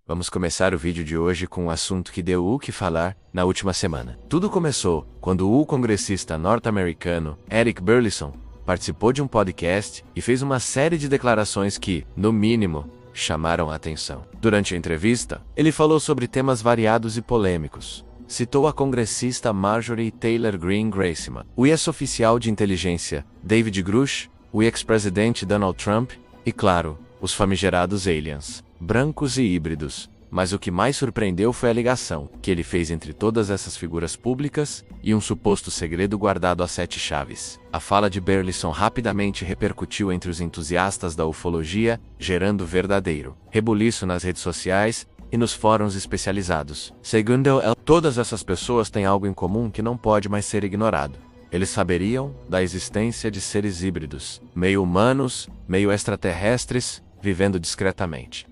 Vamos começar o vídeo de hoje com um assunto que deu o que falar na última semana. Tudo começou quando o congressista norte-americano Eric Burlison participou de um podcast e fez uma série de declarações que, no mínimo, chamaram a atenção. Durante a entrevista, ele falou sobre temas variados e polêmicos. Citou a congressista Marjorie Taylor Greene Gracieman, o ex-oficial de inteligência David Grush, o ex-presidente Donald Trump e, claro, os famigerados aliens, brancos e híbridos. Mas o que mais surpreendeu foi a ligação que ele fez entre todas essas figuras públicas e um suposto segredo guardado a 7 chaves. A fala de Burlison rapidamente repercutiu entre os entusiastas da ufologia, gerando verdadeiro rebuliço nas redes sociais e nos fóruns especializados. Segundo ele, todas essas pessoas têm algo em comum que não pode mais ser ignorado. Eles saberiam da existência de seres híbridos, meio humanos, meio extraterrestres, vivendo discretamente.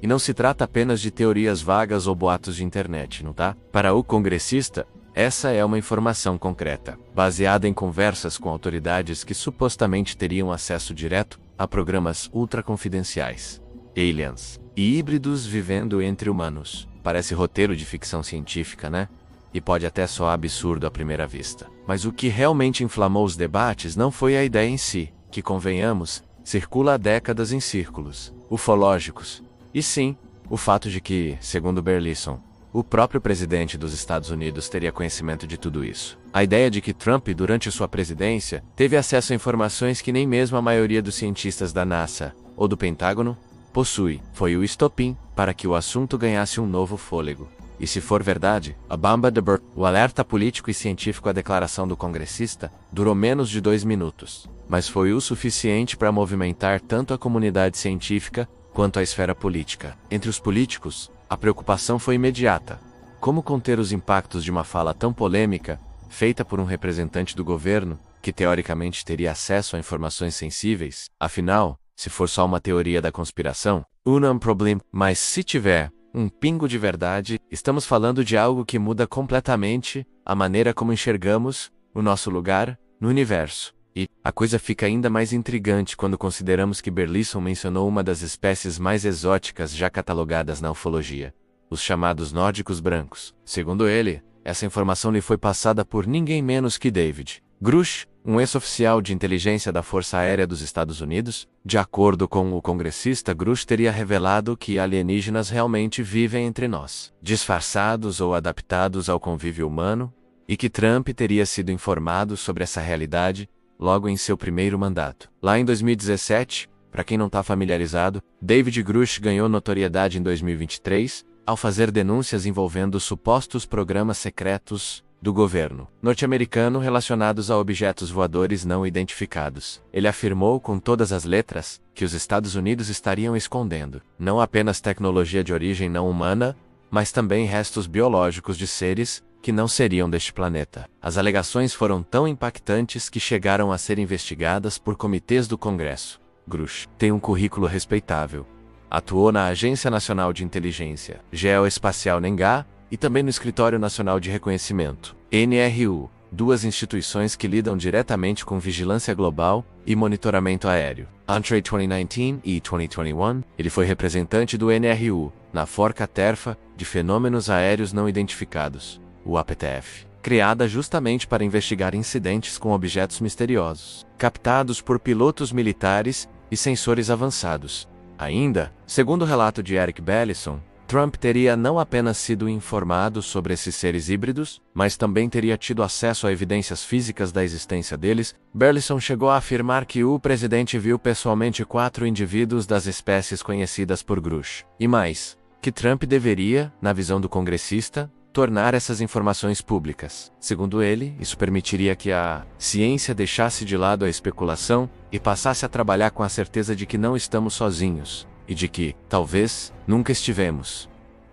E não se trata apenas de teorias vagas ou boatos de internet, não tá? Para o congressista, essa é uma informação concreta, baseada em conversas com autoridades que supostamente teriam acesso direto a programas ultraconfidenciais. Aliens e híbridos vivendo entre humanos. Parece roteiro de ficção científica, né? E pode até soar absurdo à primeira vista. Mas o que realmente inflamou os debates não foi a ideia em si, que, convenhamos, circula há décadas em círculos ufológicos, e sim, o fato de que, segundo Burlison, o próprio presidente dos Estados Unidos teria conhecimento de tudo isso. A ideia de que Trump, durante sua presidência, teve acesso a informações que nem mesmo a maioria dos cientistas da NASA ou do Pentágono possui, foi o estopim para que o assunto ganhasse um novo fôlego. E se for verdade, a bomba de Burr, o alerta político e científico à declaração do congressista, durou menos de 2 minutos. Mas foi o suficiente para movimentar tanto a comunidade científica quanto a esfera política. Entre os políticos, a preocupação foi imediata. Como conter os impactos de uma fala tão polêmica, feita por um representante do governo, que teoricamente teria acesso a informações sensíveis? Afinal, se for só uma teoria da conspiração, não problema. Mas se tiver um pingo de verdade, estamos falando de algo que muda completamente a maneira como enxergamos o nosso lugar no universo. E a coisa fica ainda mais intrigante quando consideramos que Burlison mencionou uma das espécies mais exóticas já catalogadas na ufologia, os chamados nórdicos brancos. Segundo ele, essa informação lhe foi passada por ninguém menos que David Grush, um ex-oficial de inteligência da Força Aérea dos Estados Unidos. De acordo com o congressista, Grush teria revelado que alienígenas realmente vivem entre nós, disfarçados ou adaptados ao convívio humano, e que Trump teria sido informado sobre essa realidade logo em seu primeiro mandato. Lá em 2017, para quem não está familiarizado, David Grush ganhou notoriedade em 2023 ao fazer denúncias envolvendo supostos programas secretos do governo norte-americano relacionados a objetos voadores não identificados. Ele afirmou com todas as letras que os Estados Unidos estariam escondendo não apenas tecnologia de origem não humana, mas também restos biológicos de seres que não seriam deste planeta. As alegações foram tão impactantes que chegaram a ser investigadas por comitês do Congresso. Grush tem um currículo respeitável. Atuou na Agência Nacional de Inteligência Geoespacial NENGA e também no Escritório Nacional de Reconhecimento, NRU, duas instituições que lidam diretamente com vigilância global e monitoramento aéreo. Entre 2019 e 2021, ele foi representante do NRU na Forca Terfa de Fenômenos Aéreos Não Identificados, o APTF, criada justamente para investigar incidentes com objetos misteriosos, captados por pilotos militares e sensores avançados. Ainda, segundo o relato de Eric Burlison, Trump teria não apenas sido informado sobre esses seres híbridos, mas também teria tido acesso a evidências físicas da existência deles. Burlison chegou a afirmar que o presidente viu pessoalmente 4 indivíduos das espécies conhecidas por Grush. E mais, que Trump deveria, na visão do congressista, tornar essas informações públicas. Segundo ele, isso permitiria que a ciência deixasse de lado a especulação e passasse a trabalhar com a certeza de que não estamos sozinhos, e de que, talvez, nunca estivemos.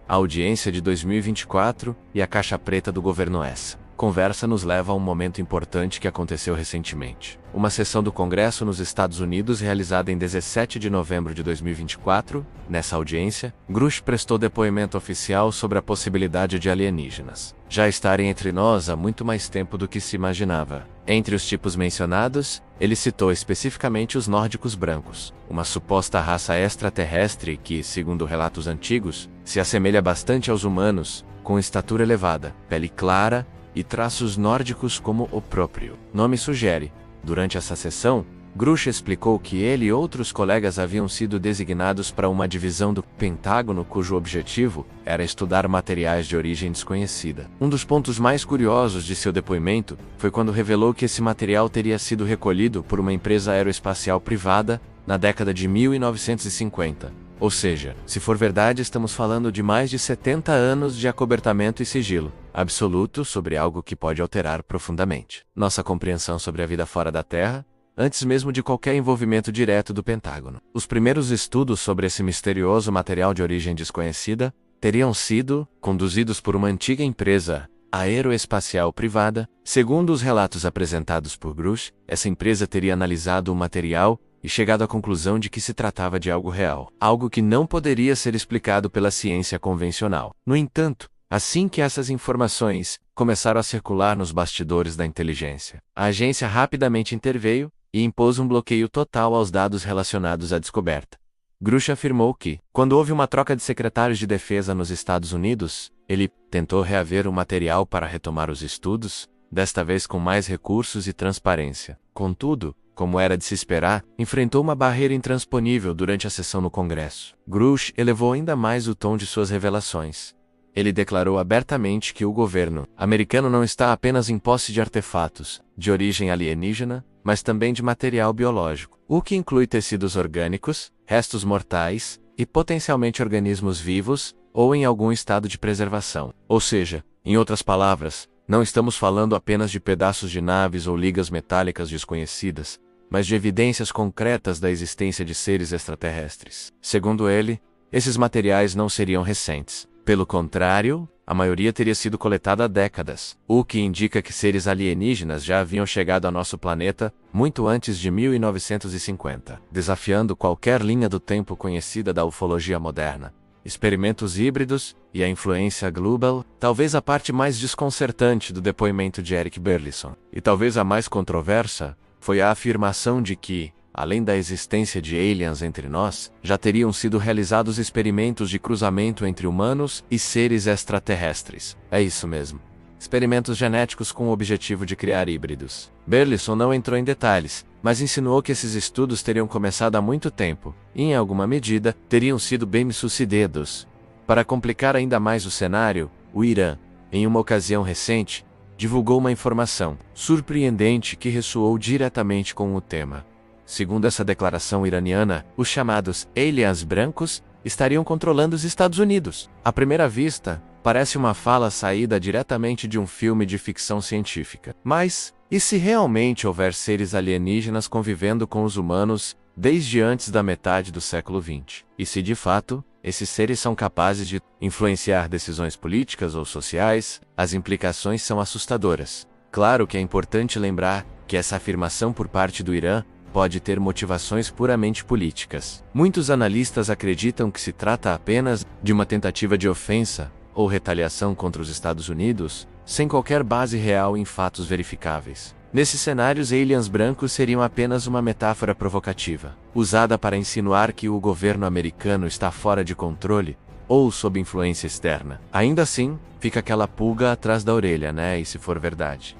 A audiência de 2024 e a caixa preta do governo essa. Conversa nos leva a um momento importante que aconteceu recentemente. Uma sessão do Congresso nos Estados Unidos realizada em 17 de novembro de 2024, nessa audiência, Grush prestou depoimento oficial sobre a possibilidade de alienígenas já estarem entre nós há muito mais tempo do que se imaginava. Entre os tipos mencionados, Ele citou especificamente os nórdicos brancos, uma suposta raça extraterrestre que, segundo relatos antigos, se assemelha bastante aos humanos, com estatura elevada, pele clara e traços nórdicos como o próprio nome sugere. Durante essa sessão, Grush explicou que ele e outros colegas haviam sido designados para uma divisão do Pentágono cujo objetivo era estudar materiais de origem desconhecida. Um dos pontos mais curiosos de seu depoimento foi quando revelou que esse material teria sido recolhido por uma empresa aeroespacial privada na década de 1950. Ou seja, se for verdade, estamos falando de mais de 70 anos de acobertamento e sigilo absoluto sobre algo que pode alterar profundamente nossa compreensão sobre a vida fora da Terra, antes mesmo de qualquer envolvimento direto do Pentágono. Os primeiros estudos sobre esse misterioso material de origem desconhecida teriam sido conduzidos por uma antiga empresa aeroespacial privada. Segundo os relatos apresentados por Grush, essa empresa teria analisado o material e chegado à conclusão de que se tratava de algo real, algo que não poderia ser explicado pela ciência convencional. No entanto, assim que essas informações começaram a circular nos bastidores da inteligência, a agência rapidamente interveio e impôs um bloqueio total aos dados relacionados à descoberta. Grush afirmou que, quando houve uma troca de secretários de defesa nos Estados Unidos, ele tentou reaver o material para retomar os estudos, desta vez com mais recursos e transparência. Contudo, como era de se esperar, enfrentou uma barreira intransponível durante a sessão no Congresso. Grush elevou ainda mais o tom de suas revelações. Ele declarou abertamente que o governo americano não está apenas em posse de artefatos de origem alienígena, mas também de material biológico, o que inclui tecidos orgânicos, restos mortais e potencialmente organismos vivos ou em algum estado de preservação. Ou seja, em outras palavras, não estamos falando apenas de pedaços de naves ou ligas metálicas desconhecidas, mas de evidências concretas da existência de seres extraterrestres. Segundo ele, esses materiais não seriam recentes. Pelo contrário, a maioria teria sido coletada há décadas, o que indica que seres alienígenas já haviam chegado ao nosso planeta muito antes de 1950, desafiando qualquer linha do tempo conhecida da ufologia moderna. Experimentos híbridos e a influência global, talvez a parte mais desconcertante do depoimento de Eric Burleson, e talvez a mais controversa, foi a afirmação de que, além da existência de aliens entre nós, já teriam sido realizados experimentos de cruzamento entre humanos e seres extraterrestres. É isso mesmo. Experimentos genéticos com o objetivo de criar híbridos. Burleson não entrou em detalhes, mas insinuou que esses estudos teriam começado há muito tempo, e em alguma medida, teriam sido bem-sucedidos. Para complicar ainda mais o cenário, o Irã, em uma ocasião recente, divulgou uma informação surpreendente que ressoou diretamente com o tema. Segundo essa declaração iraniana, os chamados aliens brancos estariam controlando os Estados Unidos. À primeira vista, parece uma fala saída diretamente de um filme de ficção científica. Mas, e se realmente houver seres alienígenas convivendo com os humanos desde antes da metade do século XX? E se de fato, esses seres são capazes de influenciar decisões políticas ou sociais? As implicações são assustadoras. Claro que é importante lembrar que essa afirmação por parte do Irã pode ter motivações puramente políticas. Muitos analistas acreditam que se trata apenas de uma tentativa de ofensa ou retaliação contra os Estados Unidos, sem qualquer base real em fatos verificáveis. Nesses cenários, aliens brancos seriam apenas uma metáfora provocativa, usada para insinuar que o governo americano está fora de controle ou sob influência externa. Ainda assim, fica aquela pulga atrás da orelha, né? E se for verdade?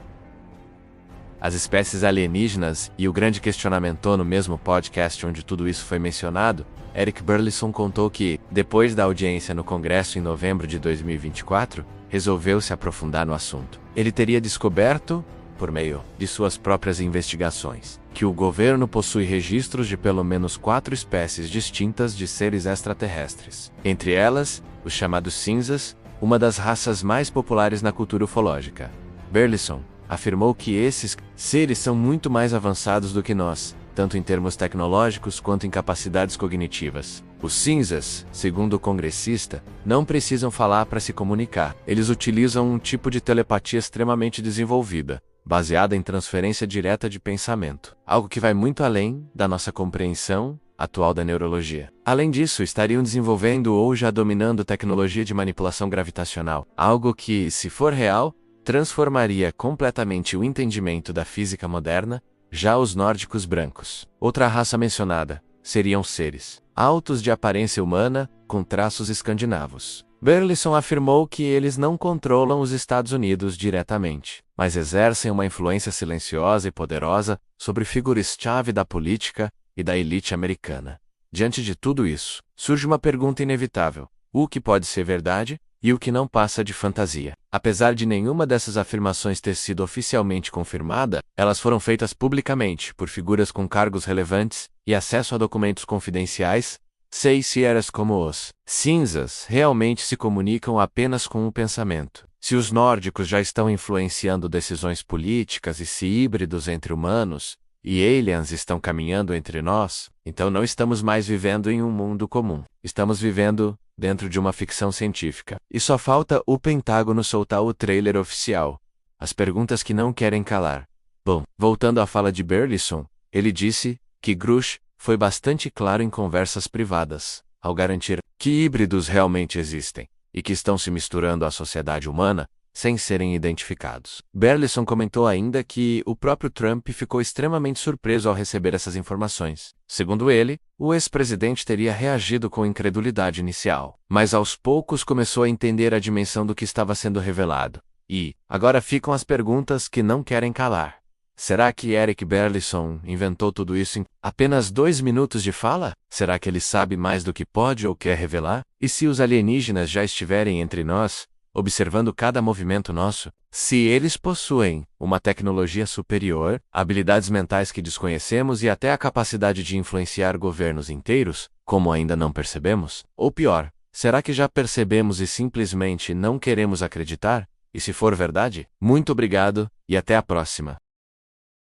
As espécies alienígenas e o grande questionamento. No mesmo podcast onde tudo isso foi mencionado, Eric Burleson contou que, depois da audiência no Congresso em novembro de 2024, resolveu se aprofundar no assunto. Ele teria descoberto, por meio de suas próprias investigações, que o governo possui registros de pelo menos 4 espécies distintas de seres extraterrestres. Entre elas, os chamados cinzas, uma das raças mais populares na cultura ufológica. Burleson afirmou que esses seres são muito mais avançados do que nós, tanto em termos tecnológicos quanto em capacidades cognitivas. Os cinzas, segundo o congressista, não precisam falar para se comunicar. Eles utilizam um tipo de telepatia extremamente desenvolvida, baseada em transferência direta de pensamento, algo que vai muito além da nossa compreensão atual da neurologia. Além disso, estariam desenvolvendo ou já dominando tecnologia de manipulação gravitacional, algo que, se for real, transformaria completamente o entendimento da física moderna Já os nórdicos brancos, outra raça mencionada, seriam seres altos de aparência humana, com traços escandinavos. Burleson afirmou que eles não controlam os Estados Unidos diretamente, mas exercem uma influência silenciosa e poderosa sobre figuras-chave da política e da elite americana. Diante de tudo isso, surge uma pergunta inevitável: o que pode ser verdade e o que não passa de fantasia? Apesar de nenhuma dessas afirmações ter sido oficialmente confirmada, elas foram feitas publicamente por figuras com cargos relevantes e acesso a documentos confidenciais. Sei se eras como os cinzas realmente se comunicam apenas com o pensamento. Se os nórdicos já estão influenciando decisões políticas e se híbridos entre humanos, e aliens estão caminhando entre nós, então não estamos mais vivendo em um mundo comum. Estamos vivendo dentro de uma ficção científica. E só falta o Pentágono soltar o trailer oficial. As perguntas que não querem calar. Bom, voltando à fala de Burleson, ele disse que Grush foi bastante claro em conversas privadas, ao garantir que híbridos realmente existem, e que estão se misturando à sociedade humana, sem serem identificados. Burleson comentou ainda que o próprio Trump ficou extremamente surpreso ao receber essas informações. Segundo ele, o ex-presidente teria reagido com incredulidade inicial, mas aos poucos começou a entender a dimensão do que estava sendo revelado. E, agora ficam as perguntas que não querem calar. Será que Eric Burleson inventou tudo isso em apenas 2 minutos de fala? Será que ele sabe mais do que pode ou quer revelar? E se os alienígenas já estiverem entre nós, observando cada movimento nosso, se eles possuem uma tecnologia superior, habilidades mentais que desconhecemos e até a capacidade de influenciar governos inteiros, como ainda não percebemos? Ou pior, será que já percebemos e simplesmente não queremos acreditar? E se for verdade, muito obrigado e até a próxima.